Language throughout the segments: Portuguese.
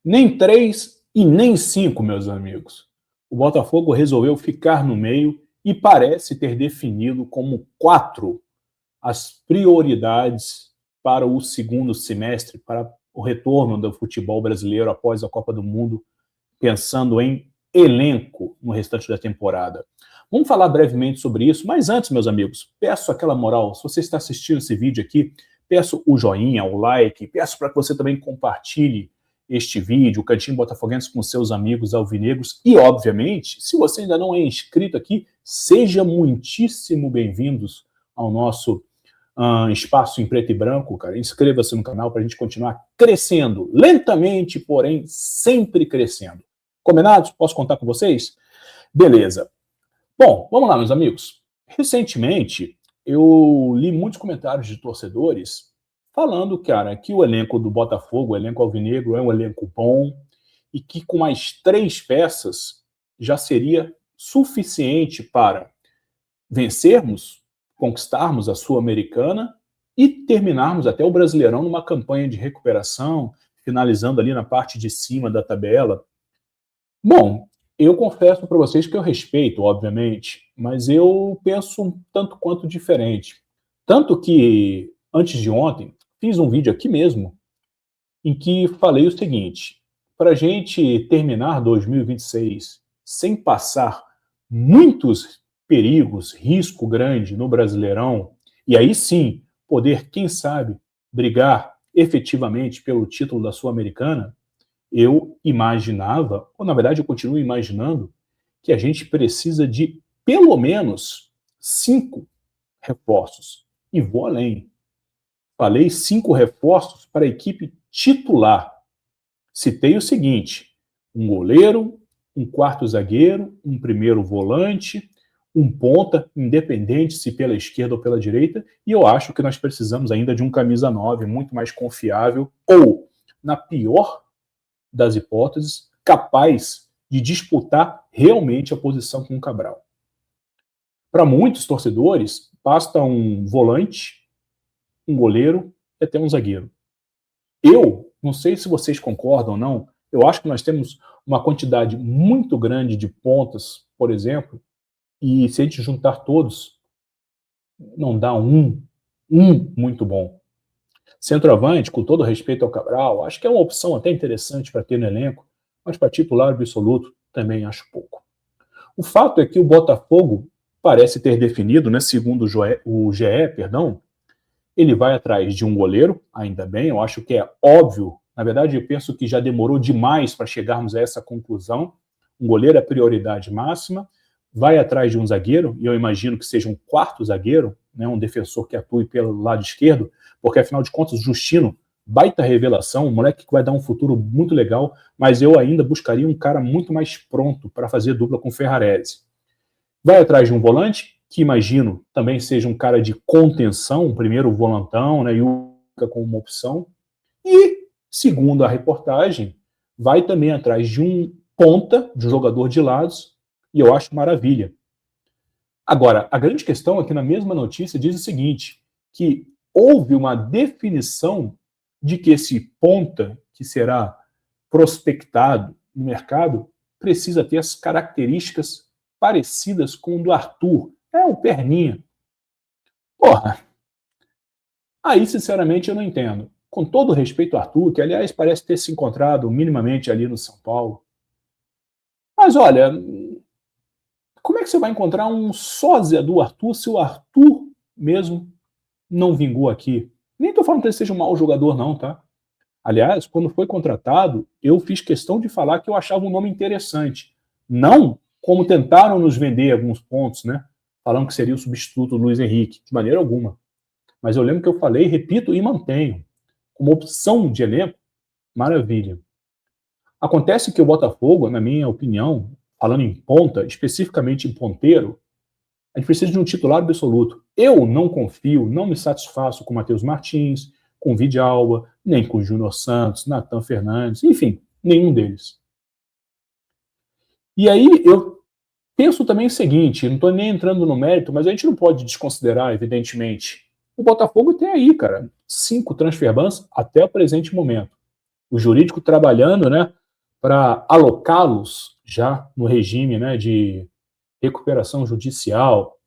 Nem 3 e nem 5, meus amigos. O Botafogo resolveu ficar no meio e parece ter definido como 4 as prioridades para o segundo semestre, para o retorno do futebol brasileiro após a Copa do Mundo, pensando em elenco no restante da temporada. Vamos falar brevemente sobre isso, mas antes, meus amigos, peço aquela moral, se você está assistindo esse vídeo aqui, peço o joinha, o like, peço para que você também compartilhe este vídeo, o Cantinho Botafoguense, com seus amigos alvinegros e, obviamente, se você ainda não é inscrito aqui, seja muitíssimo bem-vindos ao nosso espaço em preto e branco, cara. Inscreva-se no canal para a gente continuar crescendo, lentamente, porém, sempre crescendo. Combinados? Posso contar com vocês? Beleza. Bom, vamos lá, meus amigos. Recentemente, eu li muitos comentários de torcedores falando, cara, que o elenco do Botafogo, o elenco alvinegro, é um elenco bom e que com mais 3 peças já seria suficiente para vencermos, conquistarmos a Sul-Americana e terminarmos até o Brasileirão numa campanha de recuperação, finalizando ali na parte de cima da tabela. Bom, eu confesso para vocês que eu respeito, obviamente, mas eu penso um tanto quanto diferente. Tanto que, antes de ontem, fiz um vídeo aqui mesmo, em que falei o seguinte: para a gente terminar 2026 sem passar muitos perigos, risco grande no Brasileirão, e aí sim poder, quem sabe, brigar efetivamente pelo título da Sul-Americana, eu imaginava, ou na verdade eu continuo imaginando, que a gente precisa de pelo menos 5 reforços. E vou além. Falei 5 reforços para a equipe titular. Citei o seguinte: um goleiro, um quarto zagueiro, um primeiro volante, um ponta, independente se pela esquerda ou pela direita, e eu acho que nós precisamos ainda de um camisa 9 muito mais confiável, ou, na pior das hipóteses, capaz de disputar realmente a posição com o Cabral. Para muitos torcedores, basta um volante, um goleiro e até um zagueiro. Eu não sei se vocês concordam ou não, eu acho que nós temos uma quantidade muito grande de pontas, por exemplo, e se a gente juntar todos, não dá um muito bom. Centroavante, com todo respeito ao Cabral, acho que é uma opção até interessante para ter no elenco, mas para titular absoluto também acho pouco. O fato é que o Botafogo parece ter definido, né, segundo o GE, ele vai atrás de um goleiro, ainda bem, eu acho que é óbvio, na verdade eu penso que já demorou demais para chegarmos a essa conclusão, um goleiro é a prioridade máxima, vai atrás de um zagueiro, e eu imagino que seja um quarto zagueiro, né, um defensor que atue pelo lado esquerdo, porque afinal de contas o Justino, baita revelação, um moleque que vai dar um futuro muito legal, mas eu ainda buscaria um cara muito mais pronto para fazer dupla com o Ferrarese. Vai atrás de um volante, que imagino também seja um cara de contenção, um primeiro volantão, né, e o como uma opção. E, segundo a reportagem, vai também atrás de um ponta, de um jogador de lados, e eu acho maravilha. Agora, a grande questão aqui na mesma notícia diz o seguinte, que houve uma definição de que esse ponta que será prospectado no mercado precisa ter as características parecidas com o do Arthur. É o perninha. Porra, aí sinceramente eu não entendo. Com todo respeito ao Arthur, que aliás parece ter se encontrado minimamente ali no São Paulo. Mas olha, como é que você vai encontrar um sósia do Arthur se o Arthur mesmo não vingou aqui? Nem estou falando que ele seja um mau jogador não, tá? Aliás, quando foi contratado, eu fiz questão de falar que eu achava um nome interessante. Não como tentaram nos vender alguns pontos, né? Falando que seria o substituto do Luiz Henrique. De maneira alguma. Mas eu lembro que eu falei, repito e mantenho. Como opção de elenco, maravilha. Acontece que o Botafogo, na minha opinião, falando em ponta, especificamente em ponteiro, a gente precisa de um titular absoluto. Eu não confio, não me satisfaço com o Matheus Martins, com o Vidalba, nem com o Júnior Santos, Natan Fernandes, enfim, nenhum deles. E aí eu penso também o seguinte, não estou nem entrando no mérito, mas a gente não pode desconsiderar, evidentemente, o Botafogo tem aí, cara, 5 transfer bans até o presente momento. O jurídico trabalhando, né, para alocá-los já no regime, né, de recuperação judicial.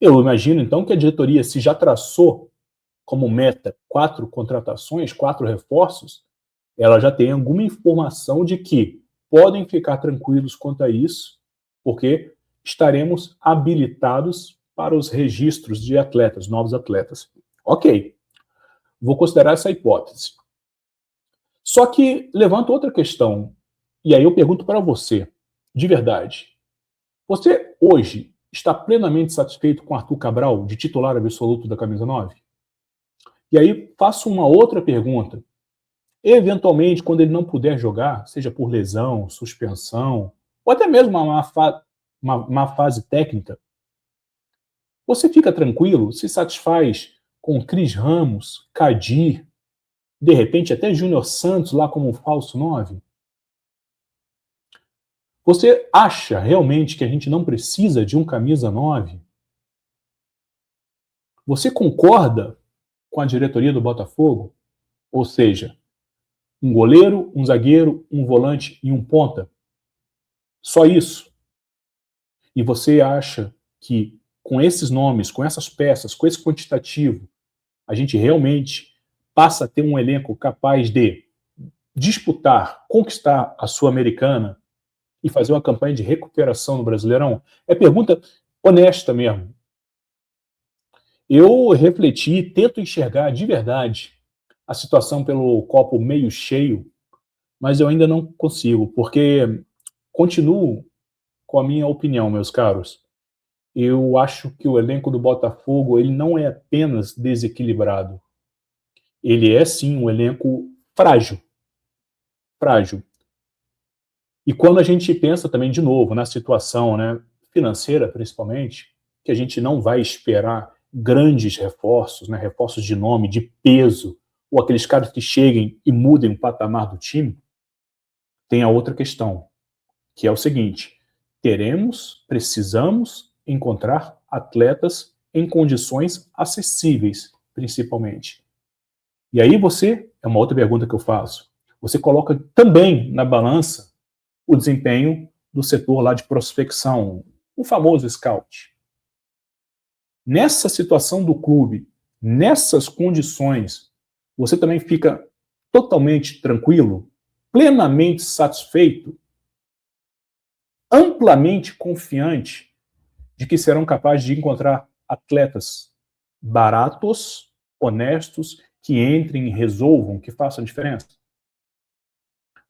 Eu imagino, então, que a diretoria, se já traçou como meta 4 contratações, 4 reforços, ela já tem alguma informação de que podem ficar tranquilos quanto a isso, porque estaremos habilitados para os registros de atletas, novos atletas. Ok, vou considerar essa hipótese. Só que levanta outra questão, e aí eu pergunto para você, de verdade, você hoje está plenamente satisfeito com Arthur Cabral, de titular absoluto da camisa 9? E aí faço uma outra pergunta. Eventualmente, quando ele não puder jogar, seja por lesão, suspensão, ou até mesmo uma fase técnica, você fica tranquilo, se satisfaz com Cris Ramos, Kadir, de repente até Júnior Santos lá como um falso 9? Você acha realmente que a gente não precisa de um camisa 9? Você concorda com a diretoria do Botafogo? Ou seja, um goleiro, um zagueiro, um volante e um ponta? Só isso? E você acha que com esses nomes, com essas peças, com esse quantitativo, a gente realmente passa a ter um elenco capaz de disputar, conquistar a Sul-Americana e fazer uma campanha de recuperação no Brasileirão? É pergunta honesta mesmo. Eu refleti, tento enxergar de verdade a situação pelo copo meio cheio, mas eu ainda não consigo, porque continuo com a minha opinião, meus caros. Eu acho que o elenco do Botafogo ele não é apenas desequilibrado. Ele é, sim, um elenco frágil. Frágil. E quando a gente pensa também, de novo, na situação, né, financeira, principalmente, que a gente não vai esperar grandes reforços, né, reforços de nome, de peso, ou aqueles caras que cheguem e mudem o patamar do time, tem a outra questão, que é o seguinte: precisamos encontrar atletas em condições acessíveis, principalmente. E aí é uma outra pergunta que eu faço, você coloca também na balança o desempenho do setor lá de prospecção, o famoso scout. Nessa situação do clube, nessas condições, você também fica totalmente tranquilo, plenamente satisfeito, amplamente confiante de que serão capazes de encontrar atletas baratos, honestos, que entrem e resolvam, que façam diferença?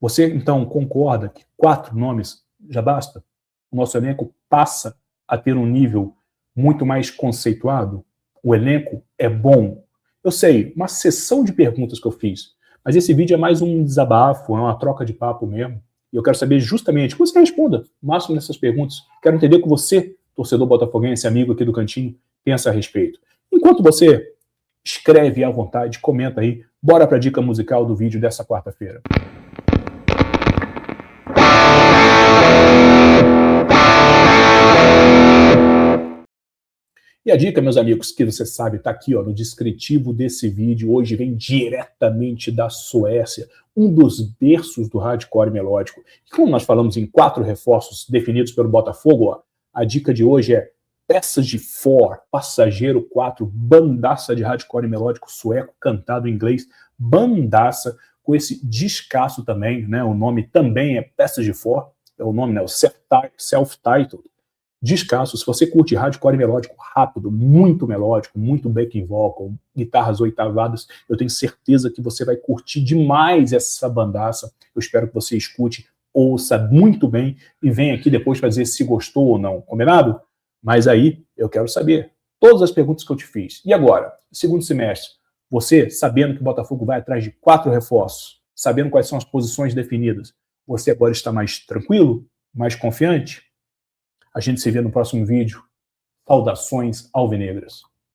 Você, então, concorda que 4 nomes já basta? O nosso elenco passa a ter um nível muito mais conceituado? O elenco é bom? Eu sei, uma sessão de perguntas que eu fiz, mas esse vídeo é mais um desabafo, é uma troca de papo mesmo. E eu quero saber justamente que você responda o máximo dessas perguntas. Quero entender o que você, torcedor botafoguense, amigo aqui do Cantinho, pensa a respeito. Enquanto você escreve à vontade, comenta aí, bora para a dica musical do vídeo dessa quarta-feira. E a dica, meus amigos, que você sabe, está aqui ó, no descritivo desse vídeo. Hoje vem diretamente da Suécia, um dos berços do hardcore melódico. E como nós falamos em 4 reforços definidos pelo Botafogo, ó, a dica de hoje é Passage 4, Passageiro 4, bandaça de hardcore melódico sueco, cantado em inglês, bandaça, com esse descasso também, né? O nome também é Passage 4, é o nome, né? O self-titled. Descasso. Se você curte hardcore melódico rápido, muito backing vocal, guitarras oitavadas, eu tenho certeza que você vai curtir demais essa bandaça. Eu espero que você escute, ouça muito bem e venha aqui depois fazer se gostou ou não, combinado? Mas aí eu quero saber todas as perguntas que eu te fiz. E agora, segundo semestre, você, sabendo que o Botafogo vai atrás de 4 reforços, sabendo quais são as posições definidas, você agora está mais tranquilo, mais confiante? A gente se vê no próximo vídeo. Saudações alvinegras.